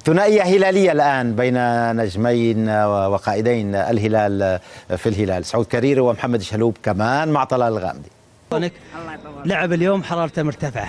ثنائية هلالية الآن بين نجمين وقائدين الهلال في الهلال، سعود كريري ومحمد الشلهوب كمان مع طلال الغامدي. لعب اليوم حرارته مرتفعة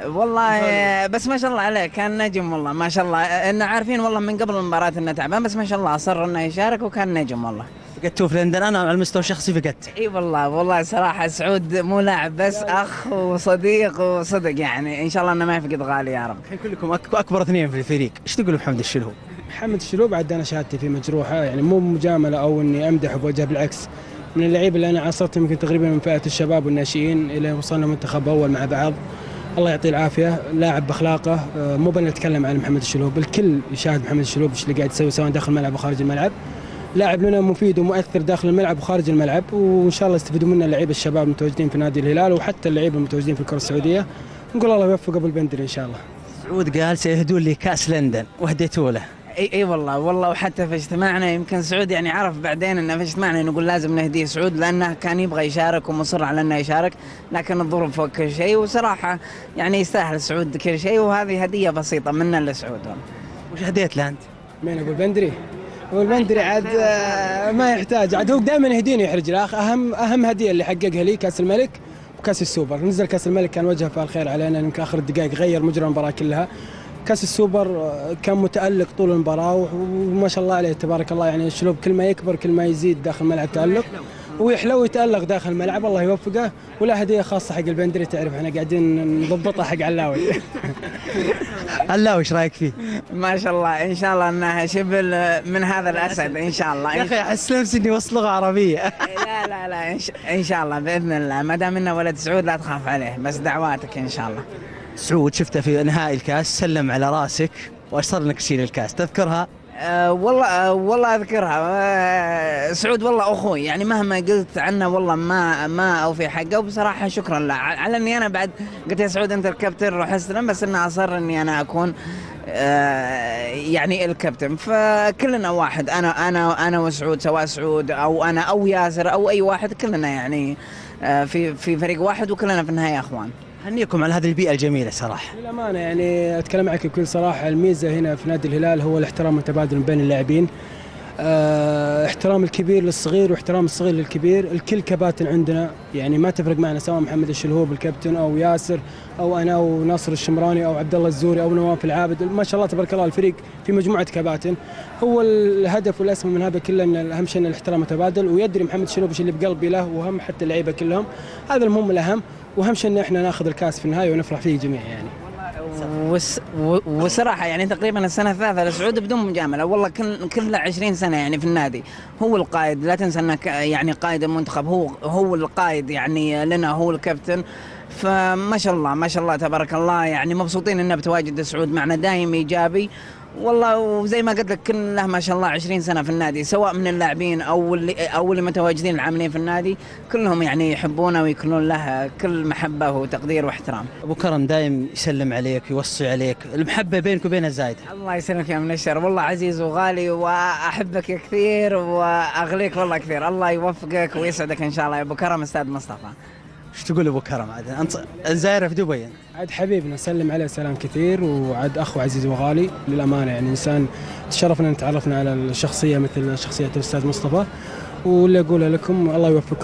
والله، بس ما شاء الله عليه كان نجم والله ما شاء الله. إن عارفين والله من قبل المباراة إنه تعبان، بس ما شاء الله أصر إنه يشارك وكان نجم والله. فقدتوه في لندن. أنا على المستوى الشخصي فقدت. اي والله صراحة سعود مو لاعب بس أخ وصديق وصدق، يعني إن شاء الله إنه ما يفقد غالي يا رب. الحين كلكم أكبر اثنين في الفريق، إيش تقول محمد الشلهوب؟ محمد الشلهوب عاد أنا شهادتي فيه مجروحة، يعني مو مجاملة أو إني أمدح بوجه، بالعكس من اللعيبة اللي أنا عاصرت يمكن تقريبا من فئة الشباب والناشئين إلى وصلنا منتخب أول مع بعض. الله يعطيه العافية، لاعب بأخلاقه. مو بنتكلم عن محمد الشلهوب، الكل يشاهد محمد الشلهوب ايش اللي قاعد يسوي سواء داخل الملعب وخارج الملعب. لاعب لنا مفيد ومؤثر داخل الملعب وخارج الملعب، وإن شاء الله يستفيدوا منه اللعيبة الشباب المتواجدين في نادي الهلال وحتى اللعيبة المتواجدين في الكرة السعودية. نقول الله يوفقه بالبندري إن شاء الله. سعود قال سيهدون لي كأس لندن وهديتوه له. اي والله وحتى في اجتماعنا يمكن سعود يعني عرف بعدين انه في اجتماعنا نقول لازم نهديه سعود لانه كان يبغى يشارك ومصر على انه يشارك، لكن الظروف فوق كل شيء، وصراحه يعني يستاهل سعود كل شيء، وهذه هديه بسيطه منا لسعود. وش هديت له انت؟ مين ابو البندري؟ ابو البندري عاد ما يحتاج، عاد هو دائما يهديني يحرج الاخ. اهم هديه اللي حققها لي كاس الملك وكاس السوبر. نزل كاس الملك كان وجهه فالخير الخير علينا، يمكن اخر الدقائق غير مجرى المباراه كلها. كاس السوبر كان متألق طول المباراة وما شاء الله عليه تبارك الله، يعني الشلوب كل ما يكبر كل ما يزيد داخل الملعب تألق ويحلو ويتألق داخل الملعب. الله يوفقه. ولا هدية خاصة حق البندري، تعرف احنا قاعدين نضبطها حق علاوي. علاوي ايش رايك فيه؟ ما شاء الله ان شاء الله انها شبل من هذا الاسد ان شاء الله. يا اخي احس نفسي اني وصل لغة عربية. لا ان شاء الله باذن الله، ما دام انه ولد سعود لا تخاف عليه، بس دعواتك ان شاء الله. سعود شفته في نهائي الكاس سلم على راسك واصر انك تشيل الكاس، تذكرها؟ والله اذكرها. سعود والله اخوي، يعني مهما قلت عنه والله ما اوفي حقه، وبصراحه شكرا له على اني انا بعد قلت يا سعود انت الكابتن روح استلم، بس انه اصر اني انا اكون يعني الكابتن. فكلنا واحد، انا وسعود، سواء سعود او انا او ياسر او اي واحد، كلنا يعني في فريق واحد وكلنا في النهايه اخوان. هنيكم على هذه البيئة الجميلة صراحة. للأمانة يعني أتكلم معك بكل صراحة، الميزة هنا في نادي الهلال هو الاحترام المتبادل بين اللاعبين. احترام الكبير للصغير واحترام الصغير للكبير. الكل كباتن عندنا، يعني ما تفرق معنا سواء محمد الشلهوب الكابتن أو ياسر أو أنا أو ناصر الشمراني أو عبد الله الزوري أو نواف العابد. ما شاء الله تبارك الله الفريق في مجموعة كباتن. هو الهدف والأسمى من هذا كله إن أهم شيء الاحترام متبادل، ويدري محمد الشلهوب ايش اللي بقلبي له، وهم حتى اللعيبة كلهم. هذا المهم الأهم، واهم شيء ان احنا ناخذ الكاس في النهايه ونفرح فيه جميع يعني. وصراحه يعني تقريبا السنه الثالثه لسعود بدون مجامله، والله كل 20 سنه يعني في النادي هو القائد. لا تنسى انه يعني قائد المنتخب، هو القائد يعني لنا، هو الكابتن. فما شاء الله تبارك الله، يعني مبسوطين انه بتواجد سعود معنا، دايم ايجابي والله. وزي ما قلت لك كله ما شاء الله 20 سنه في النادي، سواء من اللاعبين او اللي متواجدين العاملين في النادي، كلهم يعني يحبونه ويكونون له كل محبه وتقدير واحترام. ابو كرم دايم يسلم عليك ويوصي عليك، المحبه بينك وبينه زايده. الله يسلمك يا منشر، والله عزيز وغالي واحبك كثير واغليك والله كثير. الله يوفقك ويسعدك ان شاء الله يا ابو كرم. استاذ مصطفى ايش تقول ابو كرم؟ عاد انت زايره في دبي. عاد حبيبنا سلم عليه سلام كثير، وعاد اخو عزيز وغالي للامانه، يعني انسان تشرفنا ان تعرفنا على الشخصيه مثل شخصيه الاستاذ مصطفى. واللي اقوله لكم الله يوفقكم.